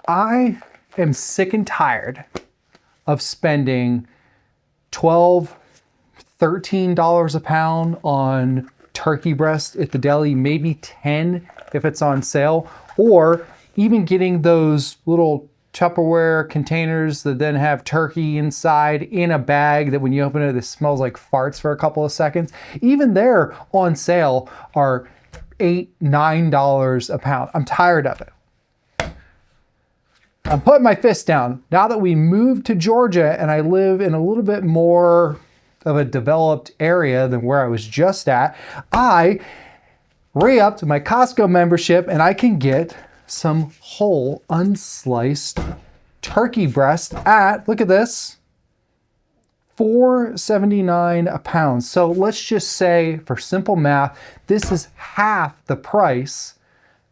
I am sick and tired of spending $12, $13 a pound on turkey breast at the deli, maybe 10 if it's on sale, or even getting those little Tupperware containers that then have turkey inside in a bag that when you open it, it smells like farts for a couple of seconds. Even they're on sale are $8, $9 a pound. I'm tired of it. I'm putting my fist down. Now that we moved to Georgia and I live in a little bit more of a developed area than where I was just at, I re-upped my Costco membership and I can get some whole unsliced turkey breast at, look at this, $4.79 a pound. So let's just say, for simple math, this is half the price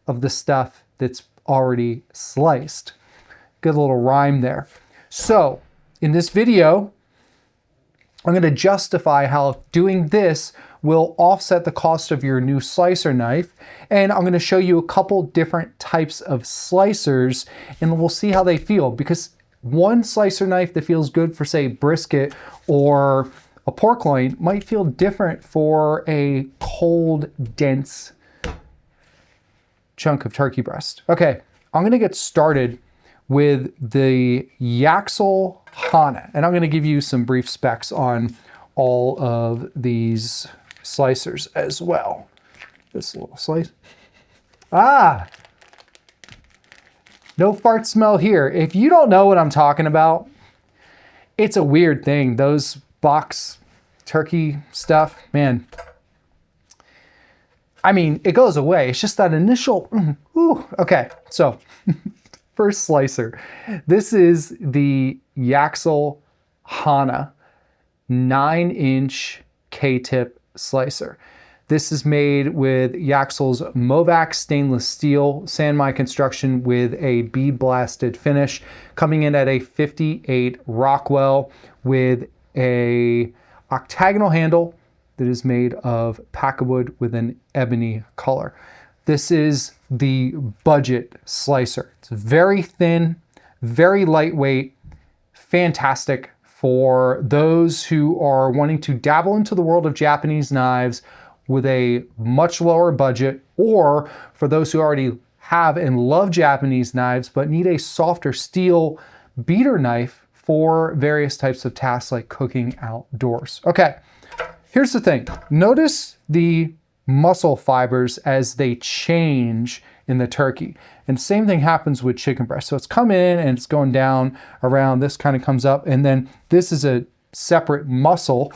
of the stuff that's already sliced. Good little rhyme there. So in this video, I'm going to justify how doing this will offset the cost of your new slicer knife. And I'm going to show you a couple different types of slicers and we'll see how they feel, because one slicer knife that feels good for, say, brisket or a pork loin might feel different for a cold, dense chunk of turkey breast. Okay, I'm going to get started with the Yaxell Hana, and I'm going to give you some brief specs on all of these slicers as well. This little slice. Ah! No fart smell here. If you don't know what I'm talking about, it's a weird thing. Those box turkey stuff, man. I mean, it goes away. It's just that initial, ooh, okay. So, first slicer. This is the Yaxell Hana 9-inch K-tip slicer. This is made with Yaxell's Movac stainless steel, Sanmai construction with a bead blasted finish, coming in at a 58 Rockwell with a octagonal handle that is made of packawood with an ebony color. This is the budget slicer. It's very thin, very lightweight, fantastic for those who are wanting to dabble into the world of Japanese knives with a much lower budget, or for those who already have and love Japanese knives but need a softer steel beater knife for various types of tasks like cooking outdoors. Okay, here's the thing. Notice the muscle fibers as they change in the turkey. And same thing happens with chicken breast. So it's coming in and it's going down around, this kind of comes up, and then this is a separate muscle,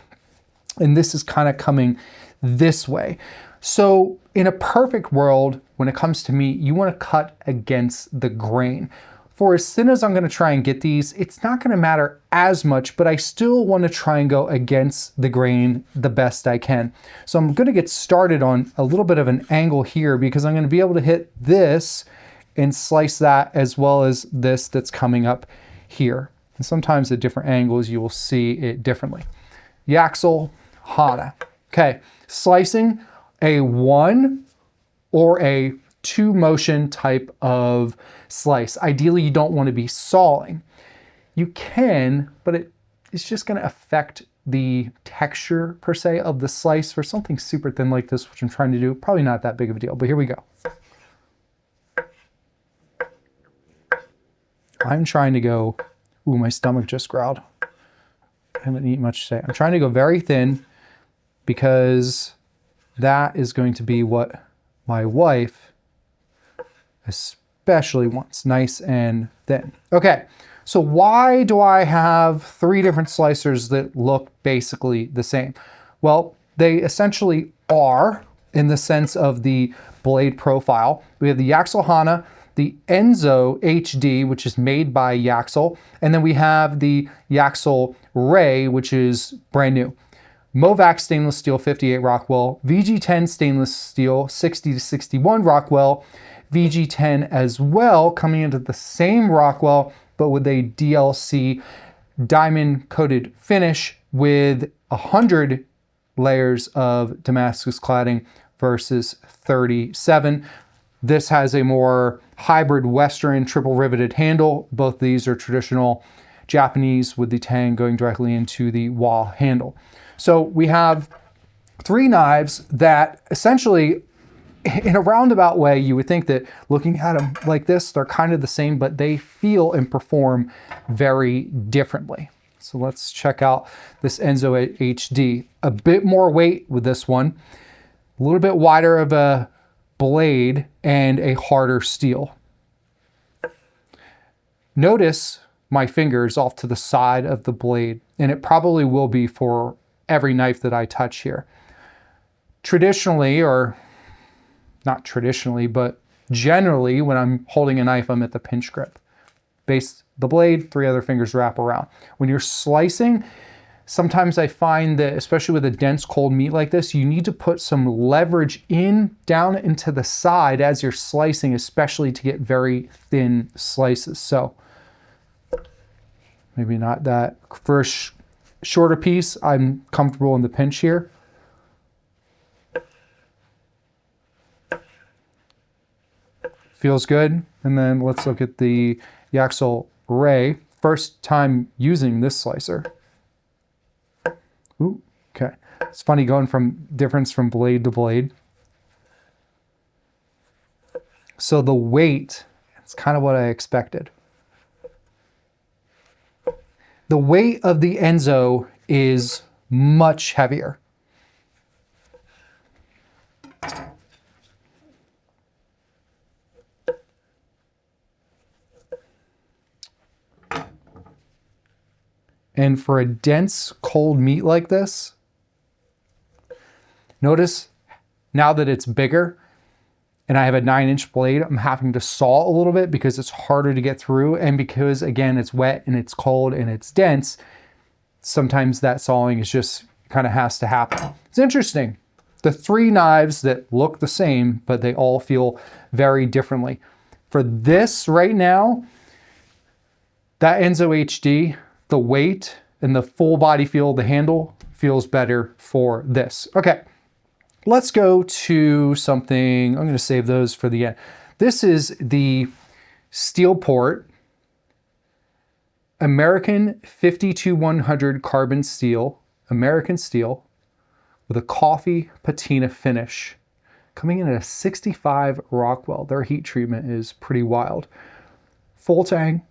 and this is kind of coming this way. So in a perfect world, when it comes to meat, you want to cut against the grain. For as thin as I'm going to try and get these, it's not going to matter as much, but I still want to try and go against the grain the best I can. So I'm going to get started on a little bit of an angle here, because I'm going to be able to hit this and slice that as well as this that's coming up here. And sometimes at different angles, you will see it differently. Yaxell Hana. Okay, slicing a 1 or a 2 motion type of slice. Ideally, you don't want to be sawing. You can, but it's just going to affect the texture per se of the slice. For something super thin like this, which I'm trying to do, probably not that big of a deal, but here we go. I'm trying to go, ooh, my stomach just growled. I haven't eaten much today. I'm trying to go very thin because that is going to be what my wife especially wants, nice and thin. Okay, so why do I have 3 different slicers that look basically the same? Well, they essentially are in the sense of the blade profile. We have the Yaxell Hana, the Enso HD, which is made by Yaxell, and then we have the Yaxell Rei, which is brand new. Movac stainless steel 58 Rockwell, VG10 stainless steel 60 to 61 Rockwell, VG10 as well, coming into the same Rockwell, but with a DLC diamond coated finish with 100 layers of Damascus cladding versus 37. This has a more hybrid Western triple riveted handle. Both these are traditional Japanese with the tang going directly into the wa handle. So we have 3 knives that essentially, in a roundabout way, you would think that looking at them like this, they're kind of the same, but they feel and perform very differently. So let's check out this Enso HD. A bit more weight with this one, a little bit wider of a blade, and a harder steel. Notice my fingers off to the side of the blade, and it probably will be for every knife that I touch here. Traditionally, or not traditionally, but generally, when I'm holding a knife, I'm at the pinch grip. Base the blade, 3 other fingers wrap around. When you're slicing, sometimes I find that, especially with a dense cold meat like this, you need to put some leverage down into the side as you're slicing, especially to get very thin slices. So maybe not that. For a shorter piece, I'm comfortable in the pinch here. Feels good. And then let's look at the Yaxell Rei. First time using this slicer. Ooh, okay. It's funny going from difference from blade to blade. So the weight, it's kind of what I expected. The weight of the Enso is much heavier. And for a dense, cold meat like this, notice now that it's bigger and I have a 9-inch blade, I'm having to saw a little bit because it's harder to get through. And because, again, it's wet and it's cold and it's dense, sometimes that sawing is just kind of has to happen. It's interesting. The 3 knives that look the same, but they all feel very differently. For this right now, that Enso HD, the weight and the full body feel of the handle feels better for this. Okay, let's go to something, I'm gonna save those for the end. This is the Steelport American 52-100 carbon steel, American steel, with a coffee patina finish. Coming in at a 65 Rockwell. Their heat treatment is pretty wild. Full tang.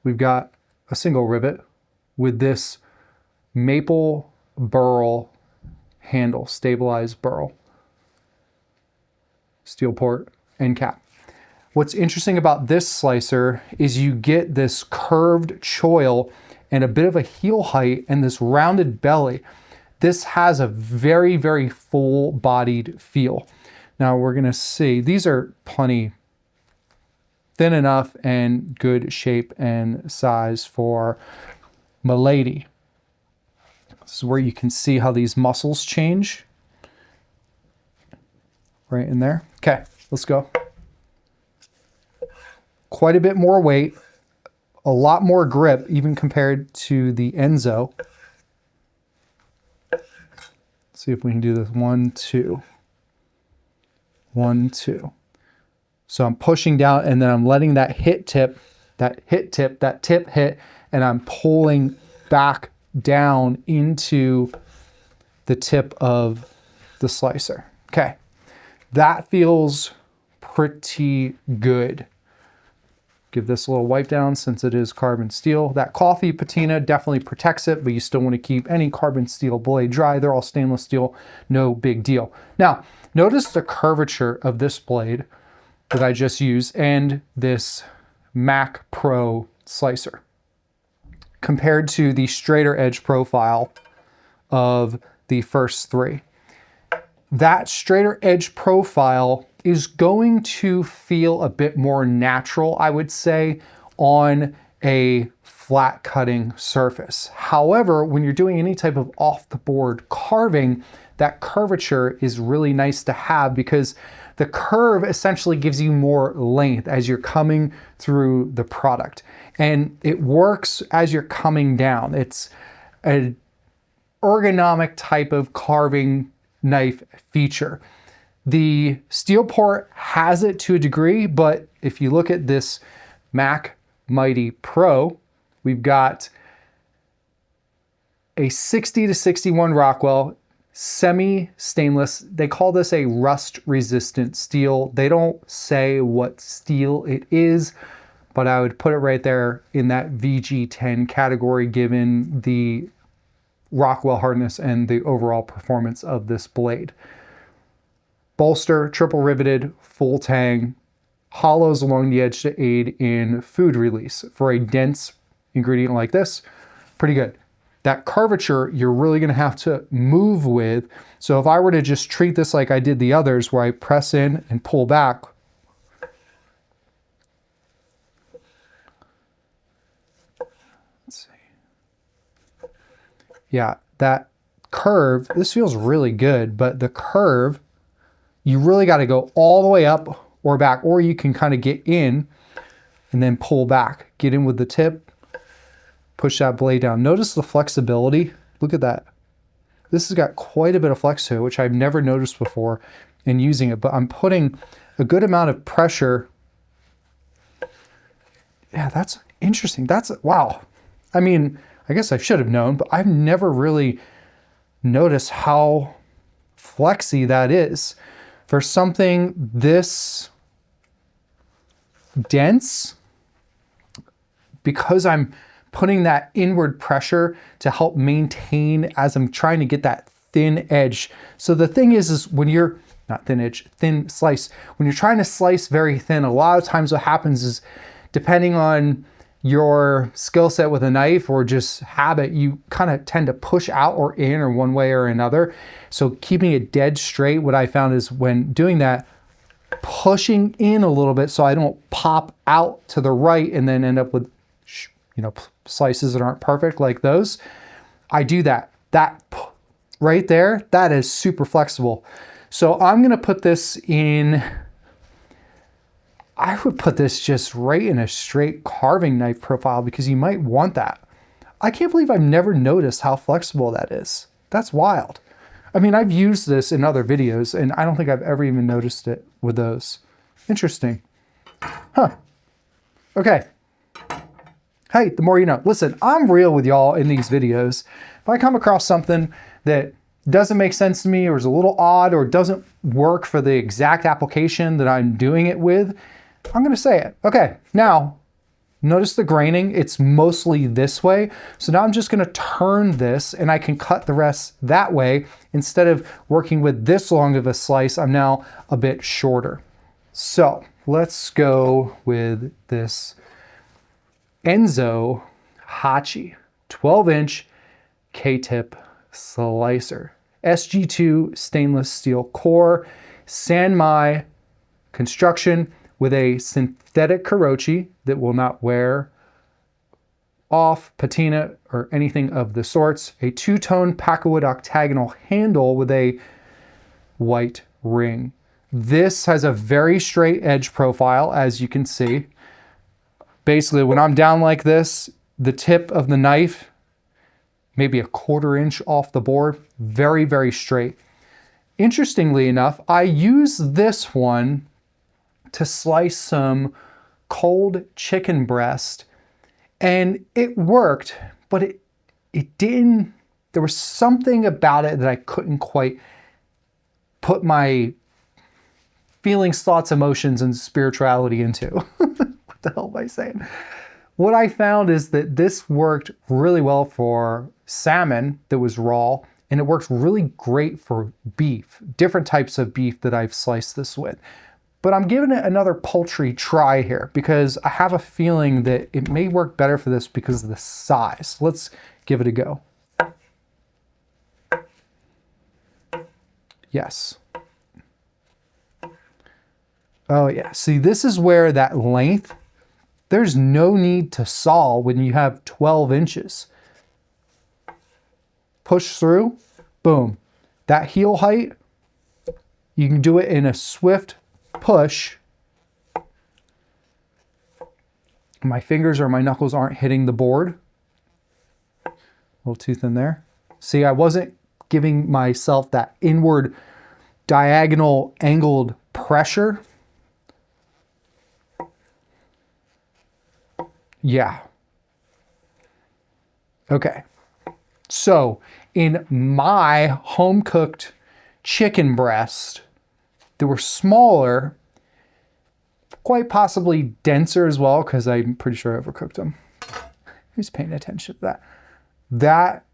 We've got a single rivet with this maple burl handle, stabilized burl. Steelport end cap. What's interesting about this slicer is you get this curved choil and a bit of a heel height and this rounded belly. This has a very, very full-bodied feel. Now we're gonna see, these are plenty thin enough and good shape and size for milady. This is where you can see how these muscles change. Right in there. Okay, let's go. Quite a bit more weight, a lot more grip, even compared to the Enso. Let's see if we can do this. 1, 2. 1, 2. So I'm pushing down and then I'm letting that tip hit, and I'm pulling back down into the tip of the slicer. Okay, that feels pretty good. Give this a little wipe down since it is carbon steel. That coffee patina definitely protects it, but you still want to keep any carbon steel blade dry. They're all stainless steel, no big deal. Now, notice the curvature of this blade that I just used and this Mac Pro slicer compared to the straighter edge profile of the first 3. That straighter edge profile is going to feel a bit more natural, I would say, on a flat cutting surface. However, when you're doing any type of off the board carving, that curvature is really nice to have because the curve essentially gives you more length as you're coming through the product. And it works as you're coming down. It's an ergonomic type of carving knife feature. The Steelport has it to a degree, but if you look at this Mac Mighty Pro, we've got a 60 to 61 Rockwell, semi-stainless. They call this a rust-resistant steel. They don't say what steel it is, but I would put it right there in that VG10 category given the Rockwell hardness and the overall performance of this blade. Bolster, triple riveted, full tang, hollows along the edge to aid in food release. For a dense ingredient like this, pretty good. That curvature you're really gonna have to move with. So if I were to just treat this like I did the others, where I press in and pull back, let's see. Yeah, that curve, this feels really good, but the curve, you really got to go all the way up or back, or you can kind of get in and then pull back. Get in with the tip, push that blade down. Notice the flexibility. Look at that. This has got quite a bit of flex to it, which I've never noticed before in using it, but I'm putting a good amount of pressure. Yeah, that's interesting. That's, wow. I mean, I guess I should have known, but I've never really noticed how flexy that is. For something this dense, because I'm putting that inward pressure to help maintain as I'm trying to get that thin edge. So the thing is when you're, not thin edge, thin slice, when you're trying to slice very thin, a lot of times what happens is, depending on your skill set with a knife or just habit, you kind of tend to push out or in or one way or another. So keeping it dead straight, what I found is when doing that, pushing in a little bit so I don't pop out to the right and then end up with, you know, slices that aren't perfect like those. I do that. That right there, that is super flexible. So I'm gonna put this in, I would put this just right in a straight carving knife profile because you might want that. I can't believe I've never noticed how flexible that is. That's wild. I mean, I've used this in other videos and I don't think I've ever even noticed it with those. Interesting. Huh. Okay. Hey, the more you know. Listen, I'm real with y'all in these videos. If I come across something that doesn't make sense to me or is a little odd or doesn't work for the exact application that I'm doing it with, I'm gonna say it. Okay, now, notice the graining, it's mostly this way. So now I'm just gonna turn this and I can cut the rest that way. Instead of working with this long of a slice, I'm now a bit shorter. So let's go with this Enso Hachi 12-inch K-tip slicer. SG2 stainless steel core, Sanmai construction with a synthetic karochi that will not wear off, patina, or anything of the sorts. A two-tone Packwood octagonal handle with a white ring. This has a very straight edge profile, as you can see. Basically, when I'm down like this, the tip of the knife, maybe a 1/4 inch off the board, very, very straight. Interestingly enough, I use this one to slice some cold chicken breast and it worked, but it didn't, there was something about it that I couldn't quite put my feelings, thoughts, emotions, and spirituality into. What the hell am I saying? What I found is that this worked really well for salmon that was raw, and it works really great for beef, different types of beef that I've sliced this with. But I'm giving it another poultry try here because I have a feeling that it may work better for this because of the size. Let's give it a go. Yes. Oh yeah, see, this is where that length, there's no need to saw when you have 12 inches. Push through, boom. That heel height, you can do it in a swift push. My fingers or my knuckles aren't hitting the board. A little too thin there. See, I wasn't giving myself that inward diagonal angled pressure. Yeah. Okay. So in my home cooked chicken breast, they were smaller, quite possibly denser as well, because I'm pretty sure I overcooked them. Who's paying attention to that? That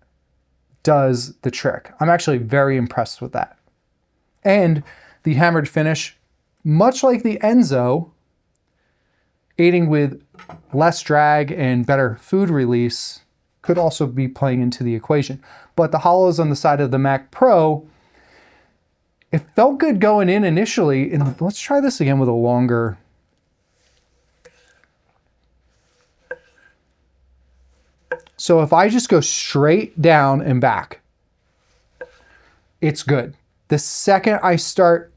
does the trick. I'm actually very impressed with that. And the hammered finish, much like the Enso, aiding with less drag and better food release, could also be playing into the equation. But the hollows on the side of the Mac Pro, it felt good going in initially. And let's try this again with a longer. So if I just go straight down and back, it's good. The second I start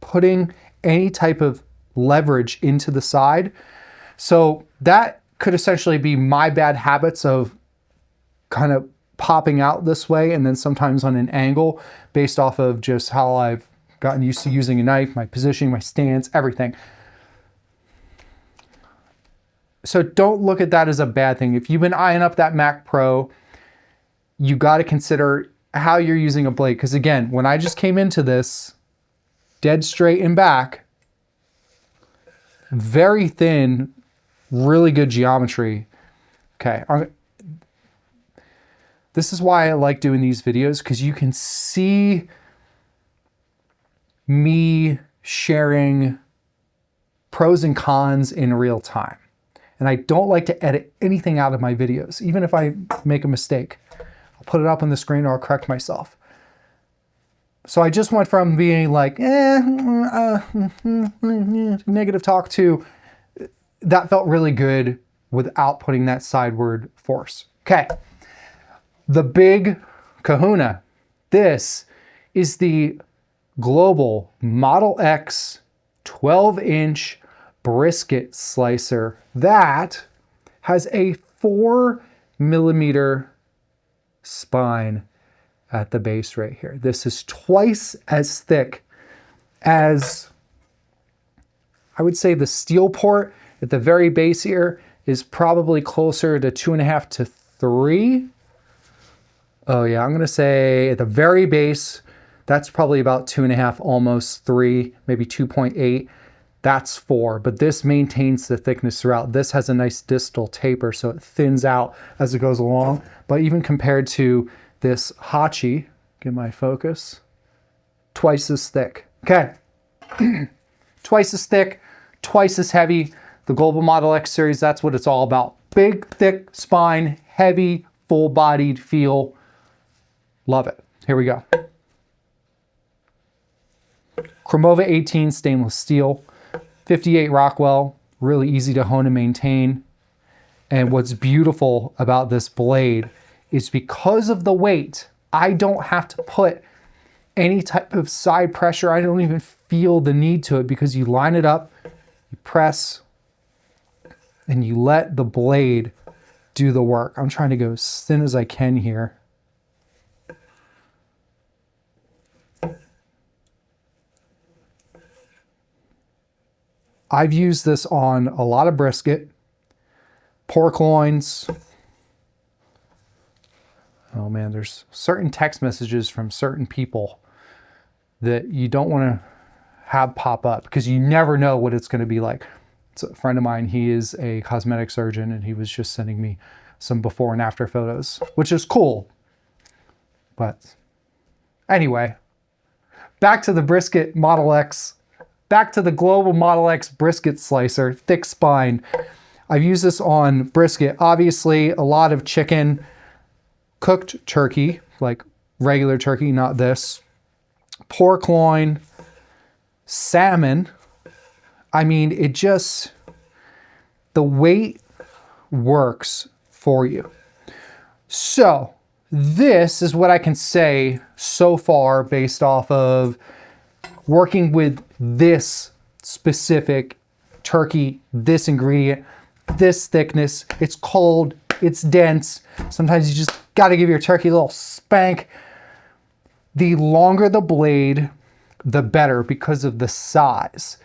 putting any type of leverage into the side, so that could essentially be my bad habits of kind of popping out this way and then sometimes on an angle based off of just how I've gotten used to using a knife, my positioning, my stance, everything. So don't look at that as a bad thing. If you've been eyeing up that Mac Pro, you got to consider how you're using a blade. Because again, when I just came into this, dead straight and back, very thin, really good geometry. Okay. This is why I like doing these videos, because you can see me sharing pros and cons in real time. And I don't like to edit anything out of my videos. Even if I make a mistake, I'll put it up on the screen or I'll correct myself. So I just went from being like, negative talk to that felt really good without putting that sideward force. Okay. The big kahuna. This is the Global Model X 12-inch brisket slicer that has a 4mm spine at the base right here. This is twice as thick as, I would say, the Steelport at the very base here is probably closer to 2.5 to 3. Oh yeah, I'm gonna say at the very base, that's probably about 2.5, almost 3, maybe 2.8. That's 4, but this maintains the thickness throughout. This has a nice distal taper, so it thins out as it goes along. But even compared to this Hachi, get my focus, twice as thick. Okay, twice as thick, twice as heavy. The Global Model X series, that's what it's all about. Big, thick spine, heavy, full-bodied feel. Love it. Here we go. Chromova 18 stainless steel, 58 Rockwell, really easy to hone and maintain. And what's beautiful about this blade is because of the weight, I don't have to put any type of side pressure. I don't even feel the need to it because you line it up, you press, and you let the blade do the work. I'm trying to go as thin as I can here. I've used this on a lot of brisket, pork loins. Oh man, there's certain text messages from certain people that you don't want to have pop up because you never know what it's going to be like. It's a friend of mine, he is a cosmetic surgeon, and he was just sending me some before and after photos, which is cool. But anyway, back to the brisket Model X. Back to the Global Model X brisket slicer, thick spine. I've used this on brisket. Obviously, a lot of chicken, cooked turkey, like regular turkey, not this. Pork loin, salmon. I mean, it just, the weight works for you. So this is what I can say so far based off of working with this specific turkey, this ingredient, this thickness. It's cold, it's dense. Sometimes you just got to give your turkey a little spank. The longer the blade, the better because of the size.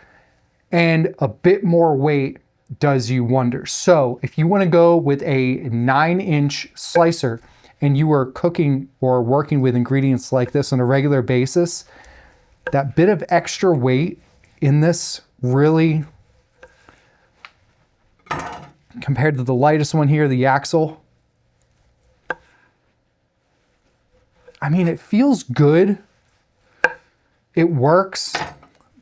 And a bit more weight does you wonders. So if you want to go with a 9-inch slicer and you are cooking or working with ingredients like this on a regular basis, that bit of extra weight in this really, compared to the lightest one here, the Yaxell, I mean, it feels good. It works,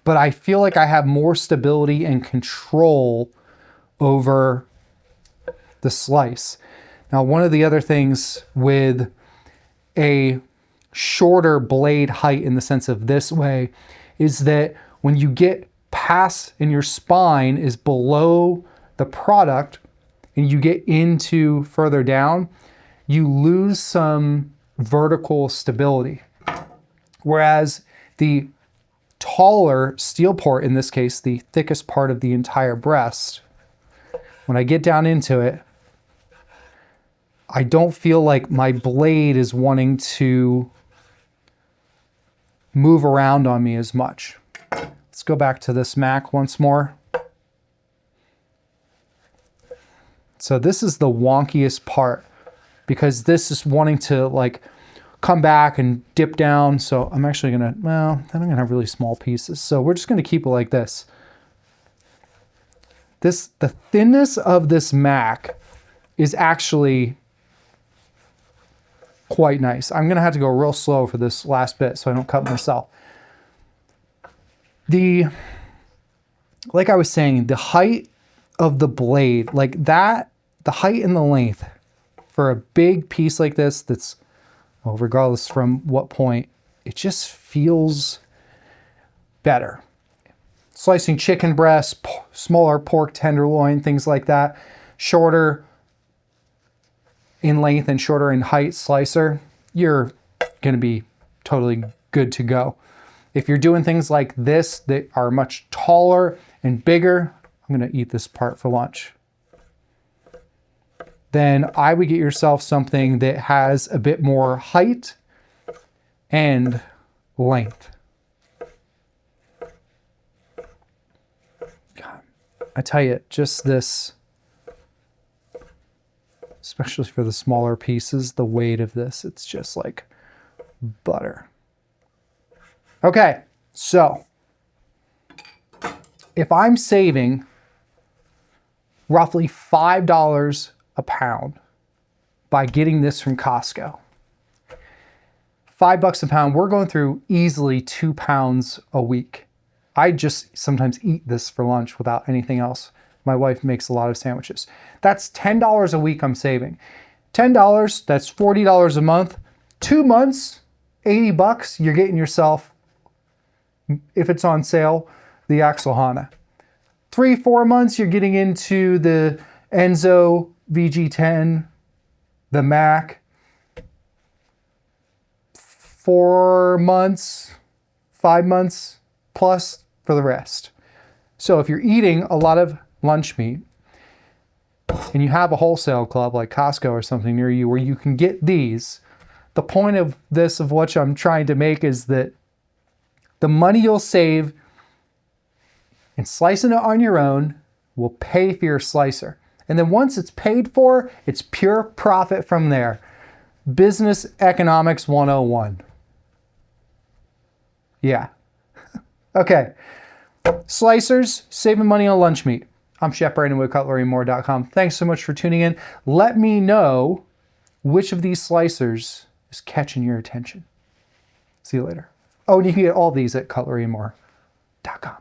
but I feel like I have more stability and control over the slice. Now, one of the other things with a shorter blade height in the sense of this way is that when you get past and your spine is below the product and you get into further down, you lose some vertical stability. Whereas the taller Steelport, in this case, the thickest part of the entire breast, when I get down into it, I don't feel like my blade is wanting to move around on me as much. Let's go back to this Mac once more. So this is the wonkiest part because this is wanting to like come back and dip down. So I'm actually gonna, well, then I'm gonna have really small pieces. So we're just gonna keep it like this. The thinness of this Mac is actually quite nice. I'm gonna have to go real slow for this last bit so I don't cut myself. Like I was saying, the height of the blade, like that, the height and the length for a big piece like this, that's, well, regardless from what point, it just feels better. Slicing chicken breast, smaller pork tenderloin, things like that, shorter in length and shorter in height slicer, you're gonna be totally good to go. If you're doing things like this that are much taller and bigger, I'm gonna eat this part for lunch, then I would get yourself something that has a bit more height and length. God, I tell you, just this, especially for the smaller pieces, the weight of this, it's just like butter. Okay, so if I'm saving roughly $5 a pound by getting this from Costco, $5 a pound, we're going through easily 2 pounds a week. I just sometimes eat this for lunch without anything else. My wife makes a lot of sandwiches. That's $10 a week I'm saving. $10, that's $40 a month. 2 months, $80, you're getting yourself, if it's on sale, the Yaxell Hana. 3-4 months, you're getting into the Enso VG10, the Mac. 4 months, 5 months plus for the rest. So if you're eating a lot of lunch meat and you have a wholesale club like Costco or something near you where you can get these, the point of this, of what I'm trying to make, is that the money you'll save in slicing it on your own will pay for your slicer. And then once it's paid for, it's pure profit from there. Business Economics 101. Yeah. Okay. Slicers, saving money on lunch meat. I'm Chef Brandon with CutleryMore.com. Thanks so much for tuning in. Let me know which of these slicers is catching your attention. See you later. Oh, and you can get all these at CutleryMore.com.